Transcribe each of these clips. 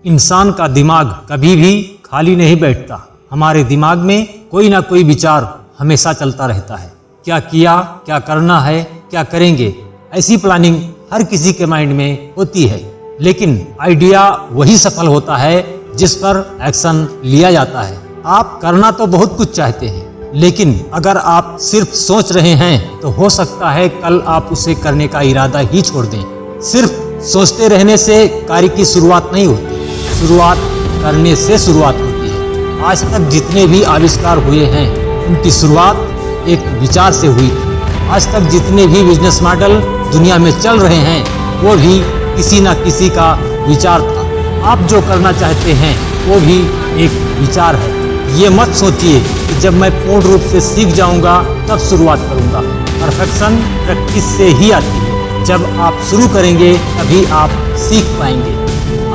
इंसान का दिमाग कभी भी खाली नहीं बैठता। हमारे दिमाग में कोई ना कोई विचार हमेशा चलता रहता है। क्या किया, क्या करना है, क्या करेंगे, ऐसी प्लानिंग हर किसी के माइंड में होती है। लेकिन आइडिया वही सफल होता है जिस पर एक्शन लिया जाता है। आप करना तो बहुत कुछ चाहते हैं, लेकिन अगर आप सिर्फ सोच रहे हैं तो हो सकता है कल आप उसे करने का इरादा ही छोड़ दें। सिर्फ सोचते रहने से कार्य की शुरुआत नहीं होती, शुरुआत करने से शुरुआत होती है। आज तक जितने भी आविष्कार हुए हैं उनकी शुरुआत एक विचार से हुई थी। आज तक जितने भी बिजनेस मॉडल दुनिया में चल रहे हैं वो भी किसी न किसी का विचार था। आप जो करना चाहते हैं वो भी एक विचार है। ये मत सोचिए कि जब मैं पूर्ण रूप से सीख जाऊंगा तब शुरुआत करूंगा। परफेक्शन प्रैक्टिस से ही आती है। जब आप शुरू करेंगे तभी आप सीख पाएंगे।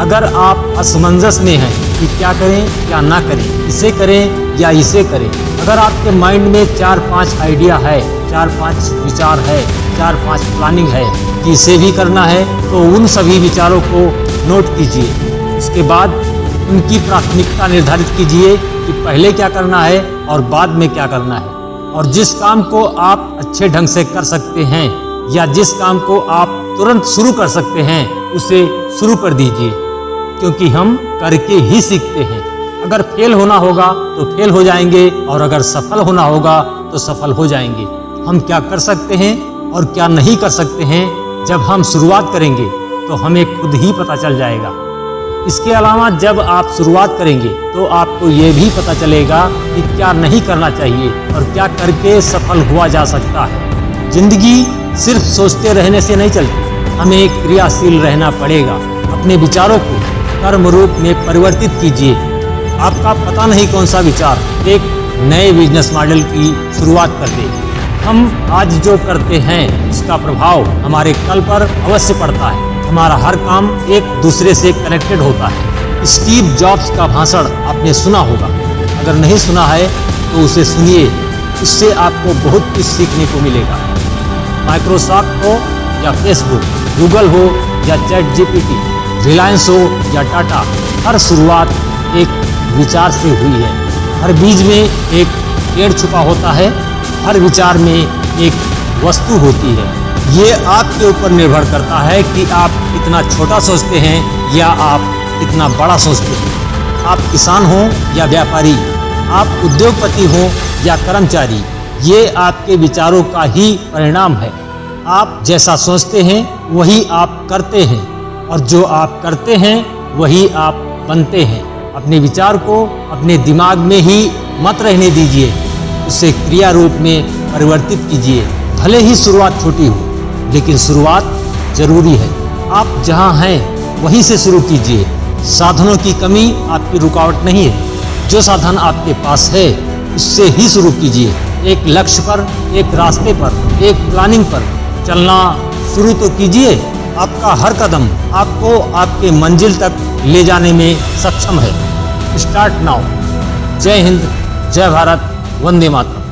अगर आप असमंजस में हैं कि क्या करें क्या ना करें, इसे करें या इसे करें, अगर आपके माइंड में 4-5 आइडिया है, 4-5 विचार है, 4-5 प्लानिंग है कि इसे भी करना है, तो उन सभी विचारों को नोट कीजिए। उसके बाद उनकी प्राथमिकता निर्धारित कीजिए कि पहले क्या करना है और बाद में क्या करना है। और जिस काम को आप अच्छे ढंग से कर सकते हैं या जिस काम को आप तुरंत शुरू कर सकते हैं उसे शुरू कर दीजिए, क्योंकि हम करके ही सीखते हैं। अगर फेल होना होगा तो फेल हो जाएंगे और अगर सफल होना होगा तो सफल हो जाएंगे। हम क्या कर सकते हैं और क्या नहीं कर सकते हैं जब हम शुरुआत करेंगे तो हमें खुद ही पता चल जाएगा। इसके अलावा जब आप शुरुआत करेंगे तो आपको ये भी पता चलेगा कि क्या नहीं करना चाहिए और क्या करके सफल हुआ जा सकता है। जिंदगी सिर्फ सोचते रहने से नहीं चलती, हमें क्रियाशील रहना पड़ेगा। अपने विचारों को कर्म रूप में परिवर्तित कीजिए। आपका पता नहीं कौन सा विचार एक नए बिजनेस मॉडल की शुरुआत कर दे। हम आज जो करते हैं उसका प्रभाव हमारे कल पर अवश्य पड़ता है। हमारा हर काम एक दूसरे से कनेक्टेड होता है। स्टीव जॉब्स का भाषण आपने सुना होगा, अगर नहीं सुना है तो उसे सुनिए, उससे आपको बहुत कुछ सीखने को मिलेगा। माइक्रोसॉफ्ट हो या फेसबुक, गूगल हो या चैट जीपीटी, रिलायंस हो या टाटा, हर शुरुआत एक विचार से हुई है। हर बीज में एक पेड़ छुपा होता है, हर विचार में एक वस्तु होती है। ये आपके ऊपर निर्भर करता है कि आप कितना छोटा सोचते हैं या आप कितना बड़ा सोचते हैं। आप किसान हो या व्यापारी, आप उद्योगपति हो या कर्मचारी, ये आपके विचारों का ही परिणाम है। आप जैसा सोचते हैं वही आप करते हैं और जो आप करते हैं वही आप बनते हैं। अपने विचार को अपने दिमाग में ही मत रहने दीजिए, उसे क्रिया रूप में परिवर्तित कीजिए। भले ही शुरुआत छोटी हो, लेकिन शुरुआत जरूरी है। आप जहां हैं वहीं से शुरू कीजिए। साधनों की कमी आपकी रुकावट नहीं है। जो साधन आपके पास है उससे ही शुरू कीजिए। एक लक्ष्य पर, एक रास्ते पर, एक प्लानिंग पर चलना शुरू तो कीजिए। आपका हर कदम आपको आपके मंजिल तक ले जाने में सक्षम है। Start now. जय हिंद, जय भारत, वंदे मातरम।